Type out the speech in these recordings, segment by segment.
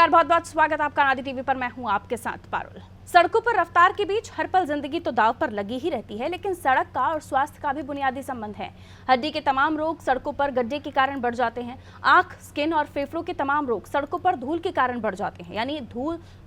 नमस्कार, बहुत बहुत स्वागत आपका आदि टीवी पर। मैं हूं आपके साथ पारुल। सड़कों पर रफ्तार के बीच हर पल जिंदगी तो दांव पर लगी ही रहती है, लेकिन सड़क का और स्वास्थ्य का भी बुनियादी संबंध है। हड्डी के तमाम रोग सड़कों पर गड्ढे के कारण बढ़ जाते हैं। आंख, स्किन और फेफड़ों के तमाम रोग सड़कों पर धूल के कारण बढ़ जाते हैं। यानी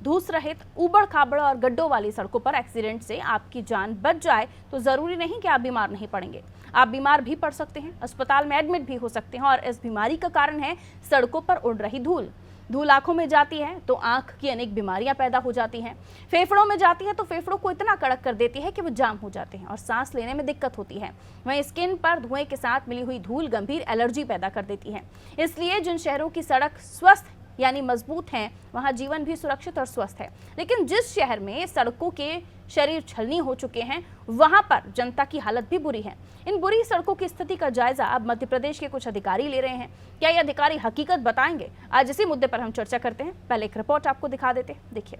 धूस रहित ऊबड़ खाबड़ और गड्ढों वाली सड़कों पर एक्सीडेंट से आपकी जान बच जाए तो जरूरी नहीं कि आप बीमार नहीं पड़ेंगे। आप बीमार भी पड़ सकते हैं, अस्पताल में एडमिट भी हो सकते हैं। और इस बीमारी का कारण है सड़कों पर उड़ रही धूल। धूल आंखों में जाती है तो आंख की अनेक बीमारियां पैदा हो जाती हैं। फेफड़ों में जाती है तो फेफड़ों को इतना कड़क कर देती है कि वो जाम हो जाते हैं और सांस लेने में दिक्कत होती है। वहीं स्किन पर धुएं के साथ मिली हुई धूल गंभीर एलर्जी पैदा कर देती है। इसलिए जिन शहरों की सड़क स्वस्थ यानी मजबूत हैं, वहां जीवन भी सुरक्षित और स्वस्थ है। लेकिन जिस शहर में सड़कों के शरीर छलनी हो चुके हैं, वहां पर जनता की हालत भी बुरी है। इन बुरी सड़कों की स्थिति का जायजा अब मध्य प्रदेश के कुछ अधिकारी ले रहे हैं। क्या ये अधिकारी हकीकत बताएंगे? आज इसी मुद्दे पर हम चर्चा करते हैं। पहले एक रिपोर्ट आपको दिखा देते हैं, देखिए।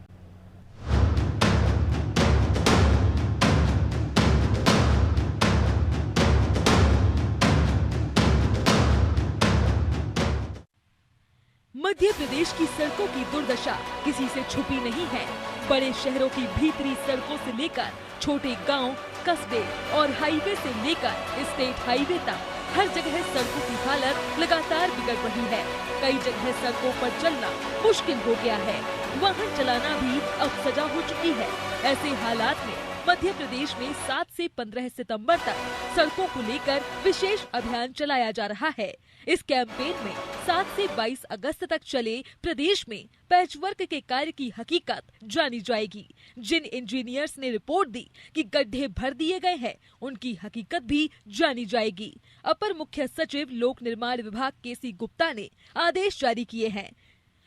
मध्य प्रदेश की सड़कों की दुर्दशा किसी से छुपी नहीं है। बड़े शहरों की भीतरी सड़कों से लेकर छोटे गांव, कस्बे और हाईवे से लेकर स्टेट हाईवे तक हर जगह सड़कों की हालत लगातार बिगड़ रही है। कई जगह सड़कों पर चलना मुश्किल हो गया है। वाहन चलाना भी अब सजा हो चुकी है। ऐसे हालात में मध्य प्रदेश में 7 से 15 सितंबर तक सड़कों को लेकर विशेष अभियान चलाया जा रहा है। इस कैंपेन में 7 से 22 अगस्त तक चले प्रदेश में पैचवर्क के कार्य की हकीकत जानी जाएगी। जिन इंजीनियर्स ने रिपोर्ट दी कि गड्ढे भर दिए गए हैं, उनकी हकीकत भी जानी जाएगी। अपर मुख्य सचिव लोक निर्माण विभाग केसी गुप्ता ने आदेश जारी किए हैं।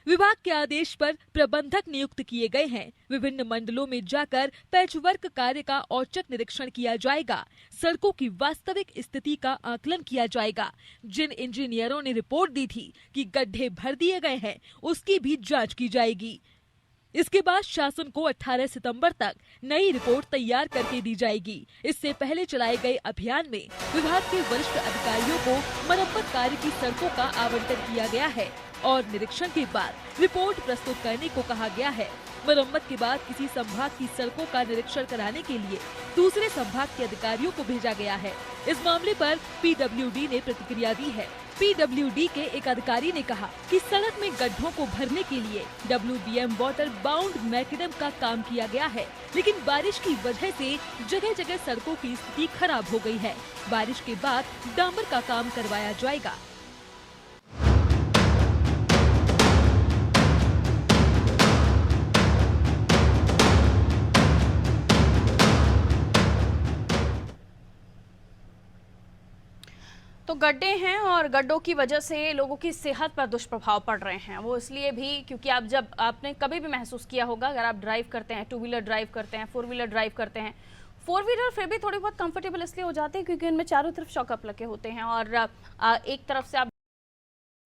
विभाग के आदेश पर प्रबंधक नियुक्त किए गए हैं। विभिन्न मंडलों में जाकर पैचवर्क कार्य का औचक निरीक्षण किया जाएगा। सड़कों की वास्तविक स्थिति का आकलन किया जाएगा। जिन इंजीनियरों ने रिपोर्ट दी थी कि गड्ढे भर दिए गए हैं, उसकी भी जांच की जाएगी। इसके बाद शासन को 18 सितंबर तक नई रिपोर्ट तैयार करके दी जाएगी। इससे पहले चलाए गए अभियान में विभाग के वरिष्ठ अधिकारियों को मरम्मत कार्य की सड़कों का आवंटन किया गया है और निरीक्षण के बाद रिपोर्ट प्रस्तुत करने को कहा गया है। मरम्मत के बाद किसी संभाग की सड़कों का निरीक्षण कराने के लिए दूसरे संभाग के अधिकारियों को भेजा गया है। इस मामले पर पीडब्ल्यूडी ने प्रतिक्रिया दी है। पीडब्ल्यूडी के एक अधिकारी ने कहा कि सड़क में गड्ढों को भरने के लिए WBM वाटर बाउंड मैकेडम का काम किया गया है, लेकिन बारिश की वजह से जगह जगह सड़कों की स्थिति खराब हो गई है। बारिश के बाद डामर का काम करवाया जाएगा। तो गड्ढे हैं और गड्ढों की वजह से लोगों की सेहत पर दुष्प्रभाव पड़ रहे हैं। वो इसलिए भी क्योंकि आपने कभी भी महसूस किया होगा, अगर आप ड्राइव करते हैं, 2 व्हीलर ड्राइव करते हैं, 4 व्हीलर ड्राइव करते हैं, 4 व्हीलर फिर भी थोड़ी बहुत कंफर्टेबल इसलिए हो जाते हैं क्योंकि उनमें चारों तरफ शॉकअप लगे होते हैं और एक तरफ से आप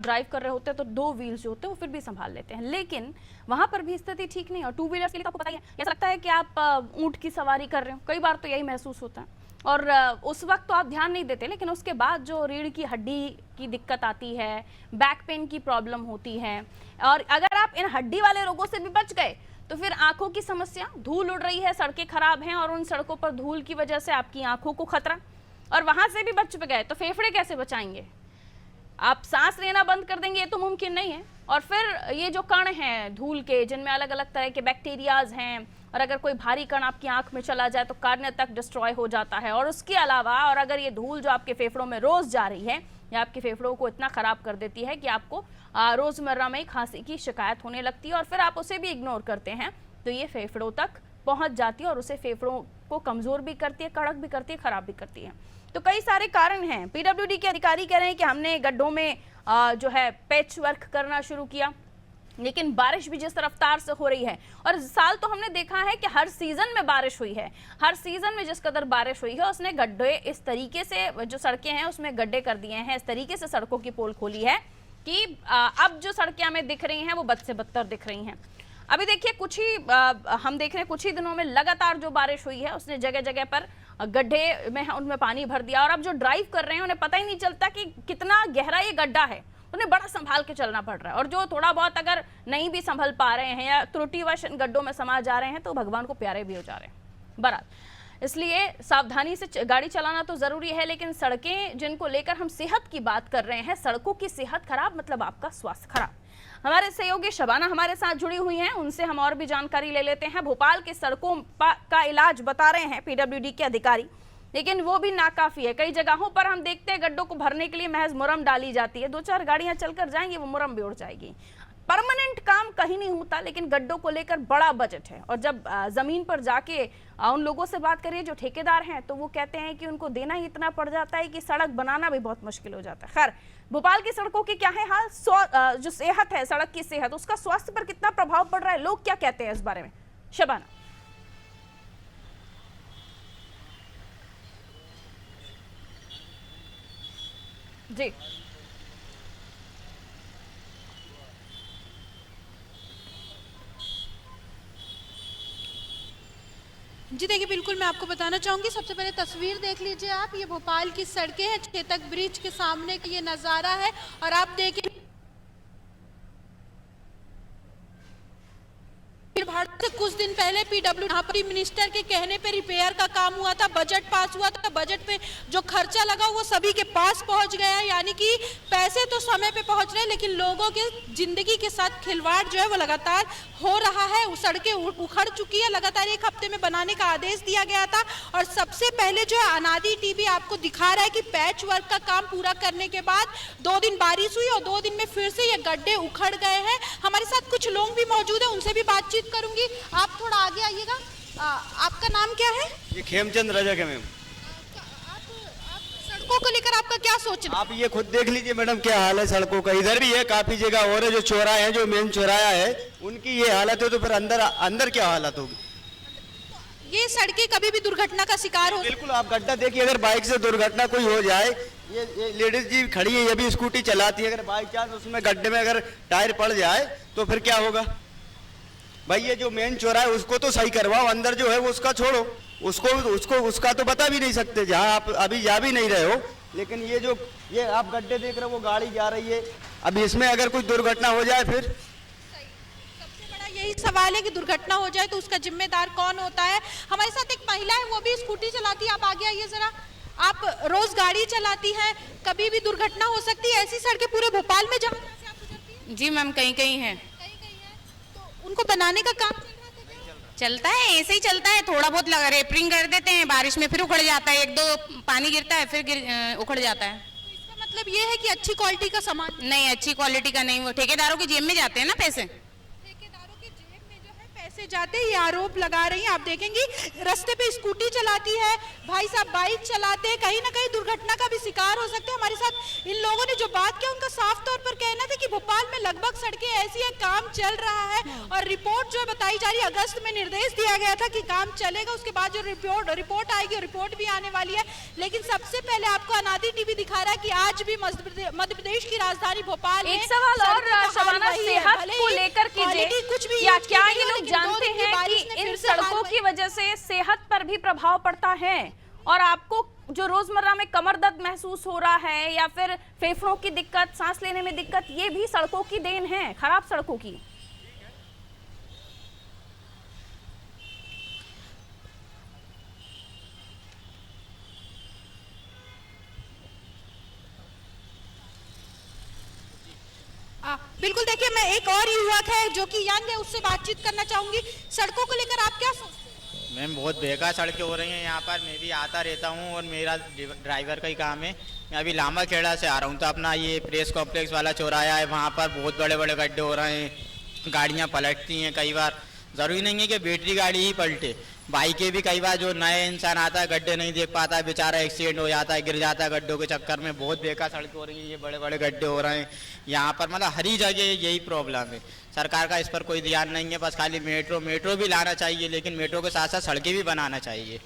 ड्राइव कर रहे होते हैं तो 2 व्हील्स जो होते हैं वो फिर भी संभाल लेते हैं। लेकिन वहां पर भी स्थिति ठीक नहीं। और 2 व्हीलर्स के लिए तो आपको पता ही है, ऐसा लगता है कि आप ऊंट की सवारी कर रहे हो। कई बार तो यही महसूस होता है और उस वक्त तो आप ध्यान नहीं देते, लेकिन उसके बाद जो रीढ़ की हड्डी की दिक्कत आती है, बैक पेन की प्रॉब्लम होती है। और अगर आप इन हड्डी वाले रोगों से भी बच गए तो फिर आंखों की समस्या, धूल उड़ रही है, सड़कें खराब हैं और उन सड़कों पर धूल की वजह से आपकी आंखों को खतरा, और वहां से भी बच गए तो फेफड़े कैसे बचाएंगे? आप सांस लेना बंद कर देंगे, ये तो मुमकिन नहीं है। और फिर ये जो कण हैं धूल के, जिनमें अलग अलग तरह के बैक्टीरियाज हैं, और अगर कोई भारी कण आपकी आंख में चला जाए तो कार्निया तक डिस्ट्रॉय हो जाता है। और उसके अलावा और अगर ये धूल जो आपके फेफड़ों में रोज जा रही है, ये आपके फेफड़ों को इतना खराब कर देती है कि आपको रोजमर्रा में खांसी की शिकायत होने लगती है और फिर आप उसे भी इग्नोर करते हैं तो ये फेफड़ों तक पहुंच जाती है और उसे फेफड़ों को कमजोर भी करती है, कड़क भी करती है, खराब भी करती है। तो कई सारे कारण हैं। पीडब्ल्यूडी के अधिकारी कह रहे हैं कि हमने गड्ढों में जो है पैच वर्क करना शुरू किया, लेकिन बारिश भी जिस रफ्तार से हो रही है, और इस साल तो हमने देखा है कि हर सीजन में बारिश हुई है, हर सीजन में जिस कदर बारिश हुई है उसने गड्ढे इस तरीके से, जो सड़कें हैं उसमें गड्ढे कर दिए हैं, इस तरीके से सड़कों की पोल खोली है कि अब जो सड़कें हमें दिख रही हैं वो बद से बदतर दिख रही हैं। अभी देखिए हम देख रहे हैं कुछ ही दिनों में लगातार जो बारिश हुई है उसने जगह जगह पर गड्ढे में उनमें पानी भर दिया और अब जो ड्राइव कर रहे हैं उन्हें पता ही नहीं चलता कि कितना गहरा ये गड्ढा है। उन्हें बड़ा संभाल के चलना पड़ रहा है। और जो थोड़ा बहुत अगर नहीं भी संभल पा रहे हैं या त्रुटिवश इन गड्ढों में समा जा रहे हैं तो भगवान को प्यारे भी हो जा रहे हैं। बहरहाल इसलिए सावधानी से गाड़ी चलाना तो जरूरी है, लेकिन सड़कें जिनको लेकर हम सेहत की बात कर रहे हैं, सड़कों की सेहत खराब मतलब आपका स्वास्थ्य खराब। हमारे सहयोगी शबाना हमारे साथ जुड़ी हुई हैं, उनसे हम और भी जानकारी ले लेते हैं। भोपाल के सड़कों का इलाज बता रहे हैं पीडब्ल्यूडी के अधिकारी, लेकिन वो भी नाकाफी है। कई जगहों पर हम देखते हैं गड्ढों को भरने के लिए महज मुरम डाली जाती है, 2-4 गाड़ियां चलकर जाएंगी वो मुरम भी उड़ जाएगी। परमानेंट काम कहीं नहीं होता, लेकिन गड्ढों को लेकर बड़ा बजट है। और जब जमीन पर जाके उन लोगों से बात करिए जो ठेकेदार हैं, तो वो कहते हैं कि उनको देना ही इतना पड़ जाता है कि सड़क बनाना भी बहुत मुश्किल हो जाता है। खैर, भोपाल की सड़कों की क्या है हाल, जो सेहत है, सड़क की सेहत, उसका स्वास्थ्य पर कितना प्रभाव पड़ रहा है, लोग क्या कहते हैं इस बारे में, शबाना। जी जी देखिए, बिल्कुल मैं आपको बताना चाहूँगी। सबसे पहले तस्वीर देख लीजिए आप, ये भोपाल की सड़कें हैं, चेतक ब्रिज के सामने का ये नज़ारा है। और आप देखिए भारत से कुछ दिन पहले पीडब्ल्यू यहाँ पर मिनिस्टर के कहने पे रिपेयर का काम हुआ था, बजट पास हुआ था, बजट पे जो खर्चा लगा वो सभी के पास पहुंच गया है। यानी कि पैसे तो समय पे पहुंच रहे हैं, लेकिन लोगों के जिंदगी के साथ खिलवाड़ जो है वो लगातार हो रहा है। सड़कें उखड़ चुकी है, लगातार 1 हफ्ते में बनाने का आदेश दिया गया था। और सबसे पहले जो है अनादि टीवी आपको दिखा रहा है कि पैच वर्क का काम पूरा करने के बाद 2 दिन बारिश हुई और 2 दिन में फिर से ये गड्ढे उखड़ गए हैं। हमारे साथ कुछ लोग भी मौजूद है, उनसे भी बातचीत करूंगी। आप थोड़ा आगे आइएगा। आपका नाम क्या है? ये खेमचंद रजक है मैम। आप सड़कों को लेकर आपका क्या सोचना? आप ये खुद देख लीजिए मैडम क्या हाल है सड़कों का। इधर भी है, काफी जगह और है, जो चौराहे हैं, जो मेन चौराहा है, उनकी ये हालत है, तो फिर अंदर क्या हालत होगी। ये सड़कें कभी भी दुर्घटना का शिकार हो। बिल्कुल, आप गड्ढा देखिए, अगर बाइक से दुर्घटना कोई हो जाए, ये लेडीज जी खड़ी है, ये भी स्कूटी चलाती है, अगर बाई चांस उसमें गड्ढे में अगर टायर पड़ जाए तो फिर क्या होगा भाई। ये जो मेन चौराहा है उसको तो सही करवाओ, अंदर जो है वो उसका छोड़ो, उसका तो बता भी नहीं सकते, जहाँ आप अभी जा भी नहीं रहे हो। लेकिन ये आप गड्ढे देख रहे हो, वो गाड़ी जा रही है, अब इसमें अगर कोई दुर्घटना हो जाए फिर। सबसे बड़ा यही सवाल है कि दुर्घटना हो जाए तो उसका जिम्मेदार कौन होता है। हमारे साथ एक महिला है, वो भी स्कूटी चलाती है। आप आगे आइए जरा। आप रोज गाड़ी चलाती हैं, कभी भी दुर्घटना हो सकती है। ऐसी सड़कें पूरे भोपाल में जहाँ से आप गुजरती हैं? जी मैम, कहीं कहीं है। तो उनको बनाने का काम चलता है, ऐसे ही चलता है, थोड़ा बहुत रेपरिंग कर देते हैं, बारिश में फिर उखड़ जाता है, 1-2 पानी गिरता है फिर उखड़ जाता है। तो इसका मतलब ये है कि अच्छी क्वालिटी का सामान नहीं, अच्छी क्वालिटी का नहीं, वो ठेकेदारों की जेब में जाते हैं ना पैसे। ठेकेदारों की जेब में जो है पैसे जाते हैं, ये आरोप लगा रही हैं। आप देखेंगी रास्ते पे स्कूटी चलाती है, भाई साहब बाइक चलाते हैं, कहीं ना कहीं दुर्घटना का भी शिकार हो सकते हैं। हमारे साथ इन लोगों ने जो बात किया उनका साफ तौर पर कहना था कि भोपाल में लगभग सड़कें ऐसी है, काम चल रहा है। और रिपोर्ट जो बताई जा रही है, अगस्त में निर्देश दिया गया था कि काम चलेगा, उसके बाद जो रिपोर्ट आएगी, रिपोर्ट भी आने वाली है। लेकिन सबसे पहले आपको अनादि टीवी दिखा रहा है कि आज भी मध्य प्रदेश की राजधानी भोपाल में एक सवाल और शबाना, सेहत को लेकर कीजिए, कुछ भी क्या ये लोग जानते हैं कि इन सड़कों की वजह से सेहत पर भी प्रभाव पड़ता है? और आपको जो रोजमर्रा में कमर दर्द महसूस हो रहा है या फिर फेफड़ों की दिक्कत, सांस लेने में दिक्कत, ये भी सड़कों की देन है, खराब सड़कों की। बिल्कुल, देखिए मैं एक और युवक है जो कि यंग है, उससे बातचीत करना चाहूंगी। सड़कों को लेकर आप क्या सोचते हैं? मैम, बहुत बेकार सड़कें हो रही हैं यहाँ पर। मैं भी आता रहता हूँ और मेरा ड्राइवर का ही काम है। मैं अभी लामा खेड़ा से आ रहा हूँ, तो अपना ये प्रेस कॉम्प्लेक्स वाला चौराहा है, वहाँ पर बहुत बड़े बड़े गड्ढे हो रहे हैं, गाड़ियाँ पलटती हैं। कई बार ज़रूरी नहीं है कि बैटरी गाड़ी ही पलटे, बाइकें भी कई बार जो नए इंसान आता है गड्ढे नहीं देख पाता है, बेचारा एक्सीडेंट हो जाता है, गिर जाता है गड्ढों के चक्कर में। बहुत बेकार सड़कें हो रही हैं, ये बड़े बड़े गड्ढे हो रहे हैं यहाँ पर, मतलब हर ही जगह यही प्रॉब्लम है। सरकार का इस पर कोई ध्यान नहीं है, बस खाली मेट्रो भी लाना चाहिए, लेकिन मेट्रो के साथ साथ सड़कें भी बनाना चाहिए।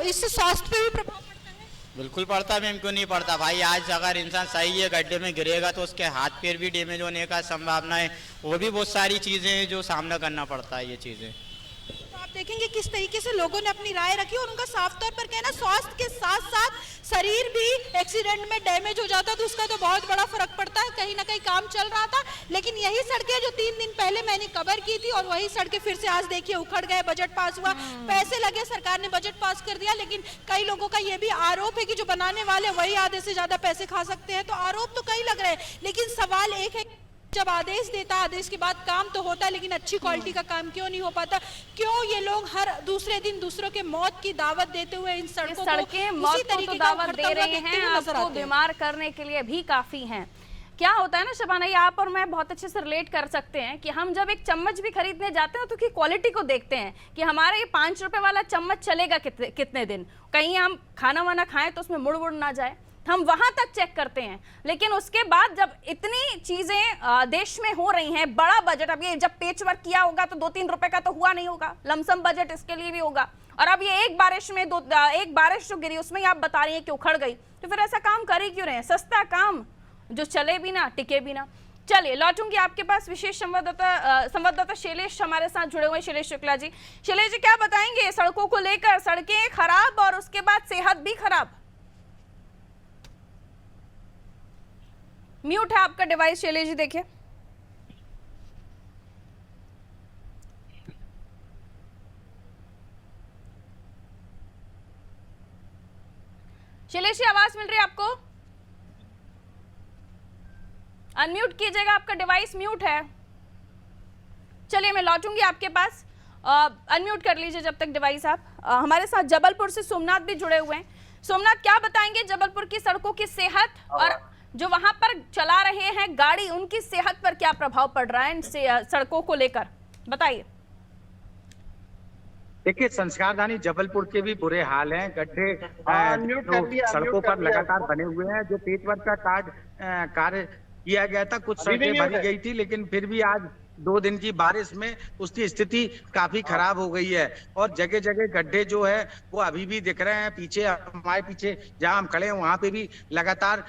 इससे स्वास्थ्य पे भी प्रभाव पड़ता है? बिल्कुल पड़ता है मैम, क्यों नहीं पड़ता भाई। आज अगर इंसान सही है, गड्ढे में गिरेगा तो उसके हाथ पैर भी डैमेज होने का संभावना है, वो भी बहुत सारी चीज़ें हैं जो सामना करना पड़ता है ये चीज़ें। तो आप देखेंगे किस तरीके से लोगों ने अपनी राय रखी और उनका साफ तौर पर कहना स्वास्थ्य के साथ साथ शरीर भी एक्सीडेंट में डैमेज हो जाता तो उसका तो बहुत बड़ा फर्क पड़ता है। कहीं ना कहीं काम चल रहा था, लेकिन यही सड़कें जो 3 दिन पहले मैंने कवर की थी और वही सड़कें फिर से आज देखिए उखड़ गए। बजट पास हुआ, पैसे लगे, सरकार ने बजट पास कर दिया, लेकिन कई लोगों का ये भी आरोप है कि जो बनाने वाले वही आधे से ज्यादा पैसे खा सकते हैं। तो आरोप तो कई लग रहे हैं, लेकिन सवाल एक है, जब आदेश देता, आदेश के बाद काम तो होता है, लेकिन अच्छी क्वालिटी का काम क्यों नहीं हो पाता? क्यों ये लोग हर दूसरे दिन दूसरों के मौत की दावत देते हुए इन सड़कों मौत को तो दावत दे रहे हैं, आपको बीमार करने के लिए भी काफी हैं। क्या होता है ना शबाना, ये आप और मैं बहुत अच्छे से रिलेट कर सकते हैं कि हम जब एक चम्मच भी खरीदने जाते हैं तो उसकी क्वालिटी को देखते हैं कि हमारा ये 5 रुपए वाला चम्मच चलेगा कितने दिन, कहीं हम खाना वाना खाएं तो उसमें मुड़ ना जाए, हम वहां तक चेक करते हैं। लेकिन उसके बाद जब इतनी चीजें देश में हो रही हैं, बड़ा बजट, अब ये जब पेच वर्क किया होगा तो 2-3 रुपए का तो हुआ नहीं होगा, लमसम बजट इसके लिए भी होगा, और अब ये एक बारिश में एक बारिश जो गिरी उसमें आप बता रही हैं कि उखड़ गई, तो फिर ऐसा काम कर ही क्यों रहे हैं? सस्ता काम जो चले भी ना, टिके भी ना। चलिए लौटूंगी आपके पास, विशेष संवाददाता शैलेश हमारे साथ जुड़े हुए हैं। शैलेश शुक्ला जी, शैलेश जी क्या बताएंगे सड़कों को लेकर? सड़कें खराब और उसके बाद सेहत भी खराब। म्यूट है आपका डिवाइस शैलेश जी, देखिए। शैलेश जी आवाज मिल रही है आपको? अनम्यूट कीजिएगा, आपका डिवाइस म्यूट है। चलिए मैं लौटूंगी आपके पास, अनम्यूट कर लीजिए जब तक डिवाइस आप। हमारे साथ जबलपुर से सोमनाथ भी जुड़े हुए हैं। सोमनाथ क्या बताएंगे जबलपुर की सड़कों की सेहत और जो वहां पर चला रहे हैं गाड़ी, उनकी सेहत पर क्या प्रभाव पड़ रहा है इन सड़कों को लेकर, बताइए। देखिए, संस्कारधानी जबलपुर के भी बुरे हाल हैं। गड्ढे सड़कों पर लगातार बने हुए हैं। जो पेच वर्क का कार्य किया गया था, कुछ सड़कें भरी गई थी, लेकिन फिर भी आज 2 दिन की बारिश में उसकी स्थिति काफी खराब हो गई है और जगह जगह गड्ढे जो है वो अभी भी दिख रहे हैं। पीछे हमारे पीछे जहां हम खड़े हैं वहां पे भी लगातार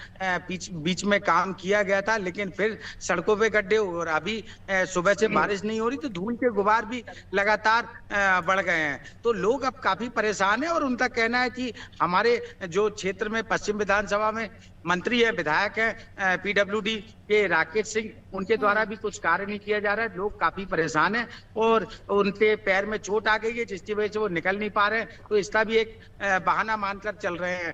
बीच में काम किया गया था, लेकिन फिर सड़कों पे गड्ढे और अभी सुबह से बारिश नहीं हो रही तो धूल के गुबार भी लगातार बढ़ गए हैं। तो लोग अब काफी परेशान है और उनका कहना है कि हमारे जो क्षेत्र में पश्चिम विधानसभा में मंत्री है, विधायक है पीडब्ल्यूडी के राकेश सिंह, उनके द्वारा भी कुछ कार्य नहीं किया जा रहा है। लोग काफी परेशान हैं और उनके पैर में चोट आ गई है जिसकी वजह से वो निकल नहीं पा रहे हैं, तो इसका भी एक बहाना मानकर चल रहे हैं।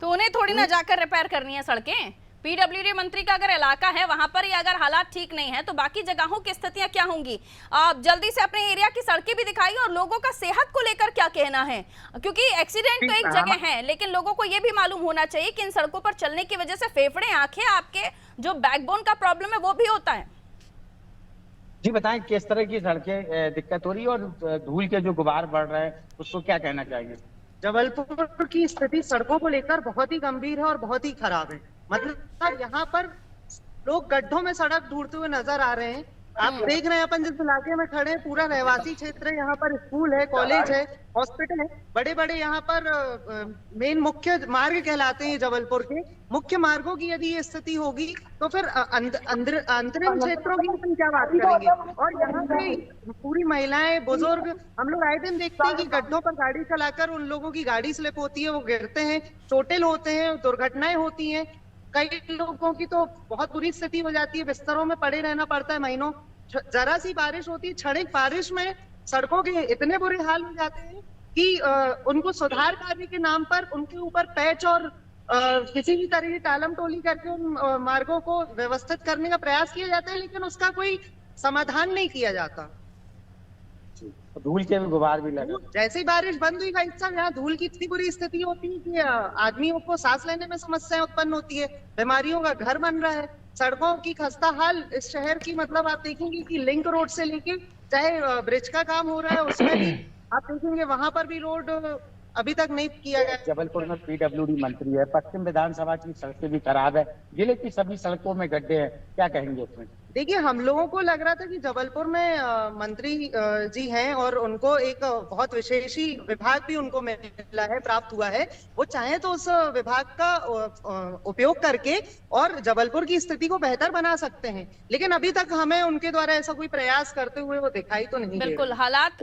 तो उन्हें थोड़ी ना जाकर रिपेयर करनी है सड़कें? पीडब्ल्यूडी मंत्री का अगर इलाका है वहां पर ही अगर हालात ठीक नहीं है तो बाकी जगहों की स्थितियां क्या होंगी? आप जल्दी से अपने एरिया की सड़कें भी दिखाइए और लोगों का सेहत को लेकर क्या कहना है, क्योंकि एक्सीडेंट तो एक जगह है, लेकिन लोगों को यह भी मालूम होना चाहिए कि इन सड़कों पर चलने की वजह से फेफड़े, आंखें, आपके जो बैकबोन का प्रॉब्लम है वो भी होता है। जी बताएं, किस तरह की सड़कें दिक्कत हो रही है और धूल के जो गुबार बढ़ रहे हैं उसको क्या कहना चाहिए? जबलपुर की स्थिति सड़कों को लेकर बहुत ही गंभीर है और बहुत ही खराब है। मतलब यहाँ पर लोग गड्ढों में सड़क ढूंढते हुए नजर आ रहे हैं। आप देख रहे हैं अपन जिस इलाके में खड़े हैं पूरा रहवासी क्षेत्र है, यहाँ पर स्कूल है, कॉलेज है, हॉस्पिटल है, बड़े बड़े यहाँ पर मेन मुख्य मार्ग कहलाते हैं जबलपुर के। मुख्य मार्गों की यदि ये स्थिति होगी तो फिर अंतरिम क्षेत्रों की अपन क्या बात करेंगे? और यहाँ पे पूरी महिलाएं, बुजुर्ग, हम लोग आए दिन देखते हैं कि गड्ढों पर गाड़ी चलाकर उन लोगों की गाड़ी स्लिप होती है, वो गिरते हैं, चोटिल होते हैं, दुर्घटनाएं होती हैं। कई लोगों की तो बहुत बुरी स्थिति हो जाती है, बिस्तरों में पड़े रहना पड़ता है महीनों। जरा सी बारिश होती है, क्षणिक बारिश में सड़कों के इतने बुरे हाल हो जाते हैं कि उनको सुधार कार्य के नाम पर उनके ऊपर पैच और किसी भी तरह की टालम टोली करके उन मार्गों को व्यवस्थित करने का प्रयास किया जाता है, लेकिन उसका कोई समाधान नहीं किया जाता। धूल के गुबार भी लगे। जैसे ही बारिश बंद हुई भाई साहब, यहाँ धूल की इतनी बुरी स्थिति होती है कि आदमियों को सांस लेने में समस्याएं उत्पन्न होती है, बीमारियों का घर बन रहा है। सड़कों की खस्ता हाल इस शहर की, मतलब आप देखेंगे कि लिंक रोड से लेके चाहे ब्रिज का काम हो रहा है उसमें भी आप देखेंगे वहां पर भी रोड अभी तक नहीं किया गया। जबलपुर में पीडब्ल्यूडी मंत्री है, पश्चिम विधानसभा की सड़कें भी खराब है, जिले की सभी सड़कों में गड्ढे हैं, क्या कहेंगे उसमें? देखिए, हम लोगों को लग रहा था कि जबलपुर में मंत्री जी हैं और उनको एक बहुत विशेषी विभाग भी उनको मिला है, प्राप्त हुआ है। वो चाहे तो उस विभाग का उपयोग करके और जबलपुर की स्थिति को बेहतर बना सकते हैं, लेकिन अभी तक हमें उनके द्वारा ऐसा कोई प्रयास करते हुए वो दिखाई तो नहीं दे रहे। बिल्कुल, हालात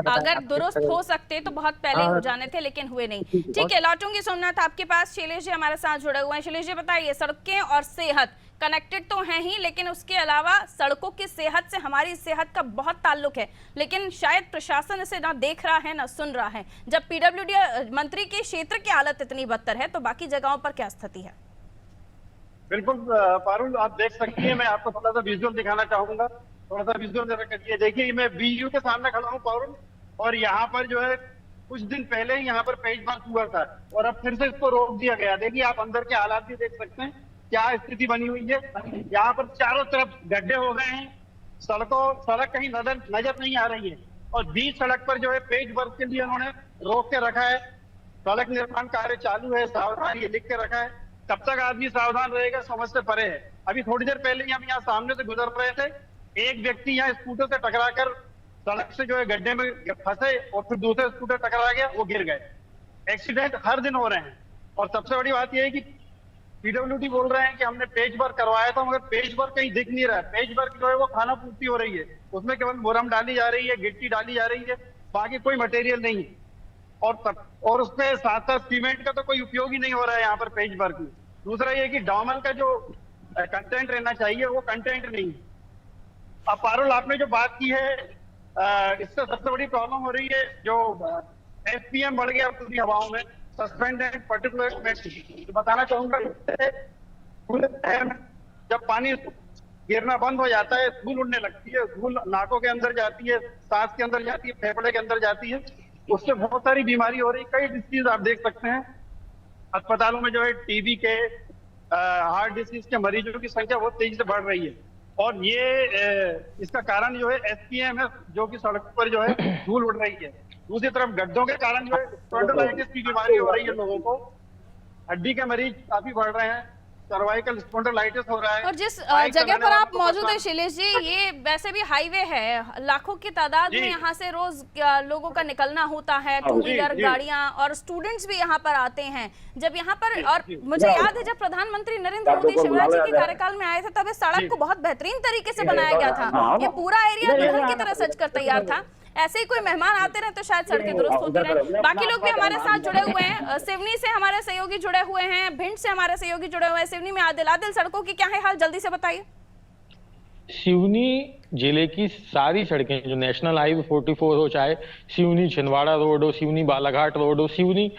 अगर दुरुस्त हो सकते तो बहुत पहले हो जाने थे, लेकिन हुए नहीं। ठीक है, लौटूंगी सोमनाथ आपके पास। शैलेश जी हमारे साथ जुड़े हुए हैं। शैलेश जी बताइए, सड़कें और सेहत कनेक्टेड तो हैं ही, लेकिन उसके अलावा सड़कों की सेहत से हमारी सेहत का बहुत ताल्लुक है, लेकिन शायद प्रशासन इसे ना देख रहा है ना सुन रहा है। जब पीडब्ल्यूडी मंत्री के क्षेत्र की हालत इतनी बदतर है तो बाकी जगहों पर क्या स्थिति है? बिल्कुल पारुल, आप देख सकती हैं। मैं आपको थोड़ा सा विजुअल दिखाना चाहूंगा, थोड़ा सा विजुअल जरा करिए। देखिए, मैं बीयू के सामने खड़ा हूँ पारुल, और यहाँ पर जो है कुछ दिन पहले ही यहाँ पर पेज मार्क हुआ था और अब फिर से इसको रोक दिया गया। देखिए, आप अंदर के हालात भी देख सकते हैं, क्या स्थिति बनी हुई है। यहाँ पर चारों तरफ गड्ढे हो गए हैं, सड़क कहीं नजर नहीं आ रही है, और बीच सड़क पर जो है पेज वर्क के लिए उन्होंने रोक के रखा है। सड़क निर्माण कार्य चालू है, सावधान ये लिख के रखा है। कब तक आदमी सावधान रहेगा, समझ से परे है। अभी थोड़ी देर पहले ही हम यहाँ सामने से गुजर रहे थे, एक व्यक्ति यहाँ स्कूटर से टकराकर सड़क से जो है गड्ढे में फंसे और फिर दूसरे स्कूटर टकरा गया, वो गिर गए। एक्सीडेंट हर दिन हो रहे हैं, और सबसे बड़ी बात यह है कि पीडब्ल्यूडी बोल रहे हैं कि हमने पेज वर्क करवाया था, मगर पेज वर्क कहीं दिख नहीं रहा है। पेज वर्क जो है वो खाना पूर्ति हो रही है, उसमें केवल मुरम डाली जा रही है, गिट्टी डाली जा रही है, बाकी कोई मटेरियल नहीं। और उसमें साथ साथ सीमेंट का तो कोई उपयोग ही नहीं हो रहा है यहाँ पर पेज वर्क में। दूसरा ये कि डॉमल का जो कंटेंट रहना चाहिए वो कंटेंट नहीं। अब पारुल, आपने जो बात की है, इससे सबसे बड़ी प्रॉब्लम हो रही है, जो एसपीएम बढ़ गया पूरी हवाओं में, सस्पेंडेड पर्टिकुलर तो बताना चाहूंगा, जब पानी गिरना बंद हो जाता है, धूल उड़ने लगती है, धूल नाकों के अंदर जाती है, सांस के अंदर जाती है, फेफड़े के अंदर जाती है, उससे बहुत सारी बीमारी हो रही है। कई डिसीज आप देख सकते हैं अस्पतालों में, जो है टीबी के, हार्ट डिसीज के मरीजों की संख्या बहुत तेजी से बढ़ रही है, और ये इसका कारण जो है एसपीएम है, जो कि सड़क पर जो है धूल उड़ रही है। दूसरी तरफ गड्ढों के कारण जो है स्पॉन्डिलाइटिस की बीमारी हो रही है लोगों को, हड्डी के मरीज काफी बढ़ रहे हैं, सर्वाइकल स्पॉन्डिलाइटिस हो रहा है। और जिस जगह पर आप मौजूद है शैलेश जी, ये वैसे भी हाईवे है, लाखों की तादाद में यहाँ से रोज लोगों का निकलना होता है, टू व्हीलर गाड़ियां, और स्टूडेंट्स भी यहाँ पर आते हैं। जब यहाँ पर, और मुझे याद है जब प्रधानमंत्री नरेंद्र मोदी शिवराज जी के कार्यकाल में आए थे, तब इस सड़क को बहुत बेहतरीन तरीके से बनाया गया था। ये पूरा एरिया दुल्हन की तरह सज कर तैयार था। ऐसे ही कोई मेहमान आते रहे तो शायद सड़कें दुरुस्त होती रहे। बाकी लोग भी हमारे साथ जुड़े हुए हैं। सिवनी से हमारे सहयोगी जुड़े हुए हैं, भिंड से हमारे सहयोगी जुड़े हुए हैं। सिवनी में आदिल, सड़कों की क्या है हाल, जल्दी से बताइए। सिवनी जिले की सारी सड़कें, जो नेशनल हाईवे 44 हो, चाहे सिवनी छिंदवाड़ा रोड हो, सिवनी बालाघाट रोड हो, सिवनी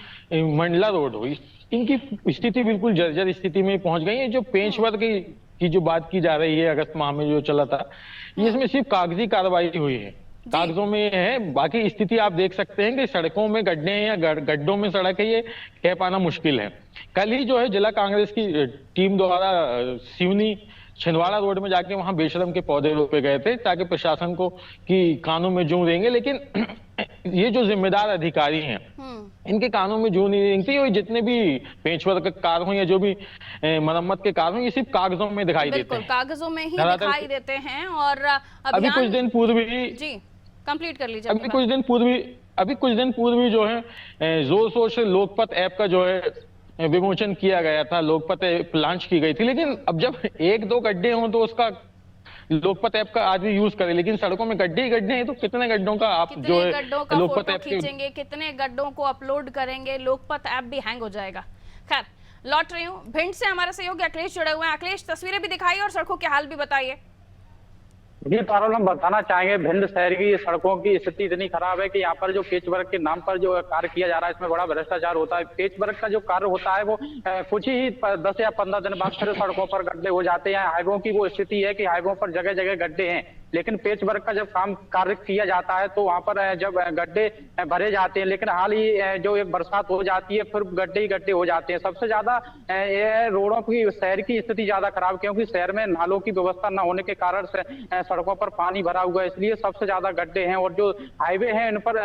मंडला रोड हो, इनकी स्थिति बिल्कुल जर्जर स्थिति में पहुंच गई है। जो पेंच वर्क की जो बात की जा रही है, अगस्त माह में जो चला था, इसमें सिर्फ कागजी कार्रवाई हुई है, कागजों में है। बाकी स्थिति आप देख सकते हैं कि सड़कों में गड्ढे हैं या गड्ढों में सड़क है, ये कह पाना मुश्किल है। कल ही जो है जिला कांग्रेस की टीम द्वारा सिवनी छिंदवाड़ा रोड में जाके वहां बेशरम के पौधे रोपे गए थे, ताकि प्रशासन को कि कानों में जूं देंगे, लेकिन ये जो जिम्मेदार अधिकारी हैं इनके कानों में जूं नहीं देंगे। और जितने भी पेंचवर्क के कार्य हो या जो भी मरम्मत के कार्य हो, ये सिर्फ कागजों में दिखाई देते हैं, कागजों में ही दिखाई देते हैं। और अभी कुछ दिन पूर्व ही, जी कंप्लीट कर लीजिए। अभी कुछ दिन पूर्व जो है जोर शोर से लोकपथ ऐप का जो है विमोचन किया गया था, लोकपथ ऐप लॉन्च की गई थी। लेकिन अब जब एक दो गड्ढे हों तो उसका लोकपथ ऐप का आदमी यूज करे, लेकिन सड़कों में गड्ढे ही गड्ढे हैं, तो कितने गड्ढों का आप जो है लोकपथ ऐप खींचेंगे, कितने गड्ढों को अपलोड करेंगे, लोकपथ ऐप भी हैंग हो जाएगा। खैर, लौट रही हूँ, भिंड से हमारे सहयोगी अखिलेश जुड़े हुए हैं। अखिलेश, तस्वीरें भी दिखाइए और सड़कों के हाल भी बताइए। जी पारुल, हम बताना चाहेंगे, भिंड शहर की सड़कों की स्थिति इतनी खराब है कि यहाँ पर जो पेच वर्क के नाम पर जो कार्य किया जा रहा है, इसमें बड़ा भ्रष्टाचार होता है। पेच वर्क का जो कार्य होता है वो कुछ ही 10 या 15 दिन बाद फिर सड़कों पर गड्ढे हो जाते हैं। हाईवों की वो स्थिति है कि हाईवों पर जगह जगह गड्ढे हैं, लेकिन पेच वर्क का जब कार्य किया जाता है तो वहां पर जब गड्ढे भरे जाते हैं, लेकिन हाल ही जो एक बरसात हो जाती है फिर गड्ढे ही गड्ढे हो जाते हैं। सबसे ज्यादा ये रोडों की, शहर की स्थिति ज्यादा खराब, क्योंकि शहर में नालों की व्यवस्था न होने के कारण से सड़कों पर पानी भरा हुआ है, इसलिए सबसे ज्यादा गड्ढे हैं। और जो हाईवे हैं इन पर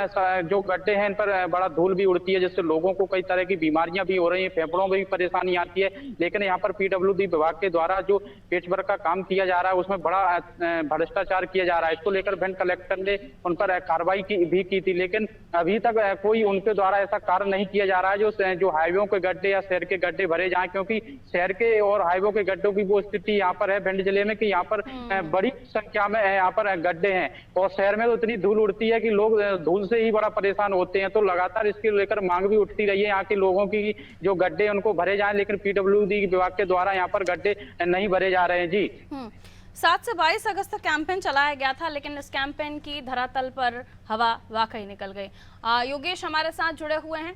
जो गड्ढे हैं इन पर बड़ा धूल भी उड़ती है, जिससे लोगों को कई तरह की बीमारियां भी हो रही हैं, फेफड़ों में भी परेशानी आती है। लेकिन यहाँ पर पीडब्ल्यूडी विभाग के द्वारा जो पेच वर्क का काम किया जा रहा है उसमें बड़ा भ्रष्टाचार किया जा रहा है। इसको लेकर भिंड कलेक्टर ने उन पर कार्रवाई भी की थी, लेकिन अभी तक कोई उनके द्वारा ऐसा कार्य नहीं किया जा रहा है जो हाईवे के गड्ढे या शहर के गड्ढे भरे जाएं, क्योंकि शहर के और हाईवे के गड्ढों की वो स्थिति यहाँ पर है भिंड जिले में कि यहाँ पर बड़ी संख्या में यहाँ पर गड्ढे हैं और शहर में तो इतनी धूल उड़ती है कि लोग धूल से ही बड़ा परेशान होते हैं। तो लगातार इसके लेकर मांग भी उठती रही है यहाँ के लोगों की, जो गड्ढे उनको भरे जाएं, लेकिन पीडब्ल्यूडी विभाग के द्वारा यहाँ पर गड्ढे नहीं भरे जा रहे हैं। जी 7 से 22 अगस्त तक कैंपेन चलाया गया था, लेकिन इस कैंपेन की धरातल पर हवा वाकई निकल गई। योगेश हमारे साथ जुड़े हुए हैं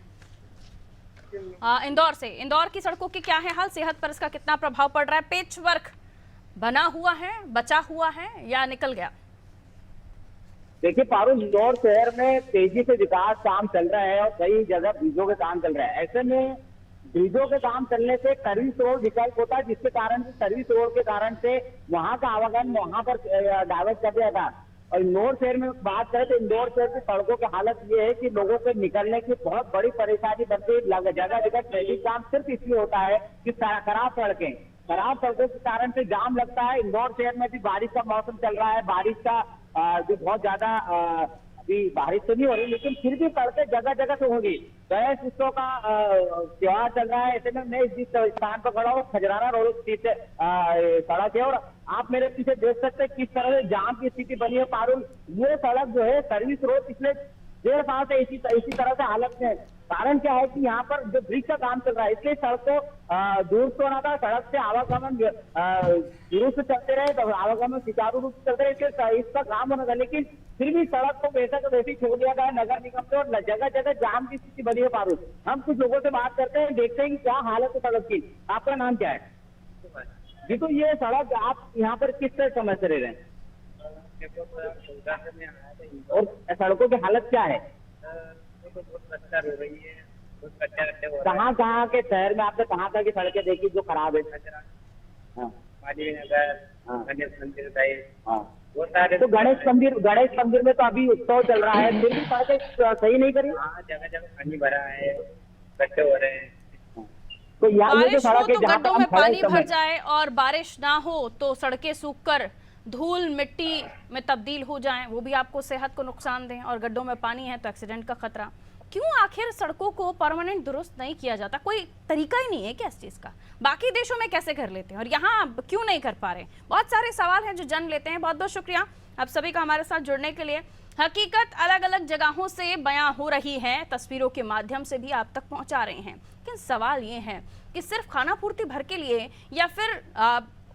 इंदौर से। इंदौर की सड़कों की क्या है हाल, सेहत पर इसका कितना प्रभाव पड़ रहा है? पेच वर्क बना हुआ है, बचा हुआ है या निकल गया? देखिए पारुल, इंदौर शहर में तेजी से विकास काम चल रहा है और कई जगह ब्रिजों के काम चल रहा है। ऐसे में ब्रिजों के काम चलने से सर्विस रोड विकल्प होता है, जिसके कारण से सर्विस रोड के कारण से वहां का आवागमन वहां पर डाइवर्ट कर दिया था। और इंदौर शहर में बात करें तो इंदौर शहर की सड़कों की हालत ये है कि लोगों के निकलने की बहुत बड़ी परेशानी बनती है। जगह जगह ट्रैफिक जाम सिर्फ इसलिए होता है कि खराब सड़कों के कारण से जाम लगता है। इंदौर शहर में भी बारिश का मौसम चल रहा है, बारिश का जो बहुत ज्यादा अभी बारिश तो नहीं हो रही, लेकिन फिर भी सड़कें जगह जगह से होगी। गणेश उत्सव का त्योहार चल रहा है, ऐसे में मैं जिस स्थान पर खड़ा हूँ खजराना रोड स्थित सड़क है और आप मेरे पीछे देख सकते हैं किस तरह से जाम की स्थिति बनी है। पारुल, ये सड़क जो है सर्विस रोड पिछले 1.5 साल से इसी तरह से हालत में है। कारण क्या है कि यहाँ पर जो ब्रिज का काम चल रहा है, इसलिए सड़क को दुरुस्त होना था, सड़क से आवागमन दुरुस्त चलते रहे तो आवागमन सुचारू रूप से चलते रहे, इसलिए इसका काम होना था। लेकिन फिर भी सड़क को वैसा तो वैसे ही छोड़ दिया गया नगर निगम से और जगह जगह जाम की स्थिति बनी है। पारुल, हम कुछ लोगों से बात करते हैं, देखते हैं कि क्या हालत है सड़क की। आपका नाम क्या है? जी, तो ये सड़क आप यहाँ पर किस तरह समय से रह रहे हैं और सड़कों की हालत क्या है? कहाँ कहाँ के शहर में आपने कहाँ कहाँ की सड़कें देखी जो खराब है? गणेश मंदिर में तो अभी उत्सव चल रहा है, फिर भी सड़कें सही नहीं करी। जगह जगह पानी भरा है, गड्ढे हो रहे हैं। तो बारिश हो तो गड्ढों में पानी भर जाए और बारिश ना हो तो सड़कें सूखकर धूल मिट्टी में तब्दील हो जाएं, वो भी आपको सेहत को नुकसान दें। और गड्ढों में पानी है तो एक्सीडेंट का खतरा। क्यों आखिर सड़कों को परमानेंट दुरुस्त नहीं किया जाता? कोई तरीका ही नहीं है क्या इस चीज का? बाकी देशों में कैसे कर लेते हैं और यहाँ क्यों नहीं कर पा रहे? बहुत सारे सवाल हैं जो जन्म लेते हैं। बहुत बहुत शुक्रिया आप सभी का हमारे साथ जुड़ने के लिए। हकीकत अलग अलग जगहों से बयां हो रही है, तस्वीरों के माध्यम से भी आप तक पहुंचा रहे हैं, लेकिन सवाल ये है कि सिर्फ खाना पूर्ति भर के लिए या फिर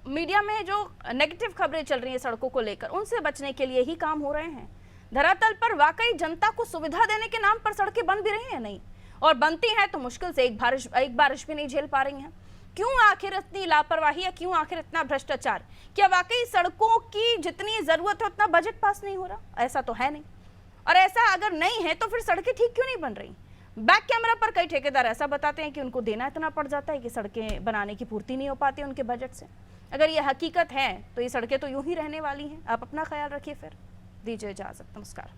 मीडिया में जो नेगेटिव खबरें चल रही हैं सड़कों को लेकर, उनसे बचने के लिए ही काम हो रहे हैं? धरातल पर वाकई जनता को सुविधा देने के नाम पर सड़कें बन भी रही हैं? नहीं, और बनती हैं तो मुश्किल से एक बारिश भी नहीं झेल पा रही हैं। क्यों आखिर इतनी लापरवाही या क्यों आखिर इतना भ्रष्टाचार? क्या वाकई सड़कों की जितनी जरूरत है उतना बजट पास नहीं हो रहा? ऐसा तो है नहीं। और ऐसा अगर नहीं है तो फिर सड़कें ठीक क्यों नहीं बन रही? बैक कैमरा पर कई ठेकेदार ऐसा बताते हैं कि उनको देना इतना पड़ जाता है कि सड़कें बनाने की पूर्ति नहीं हो पाती उनके बजट से। अगर ये हकीकत है तो ये सड़कें तो यूं ही रहने वाली हैं। आप अपना ख्याल रखिए, फिर दीजिए इजाजत। नमस्कार।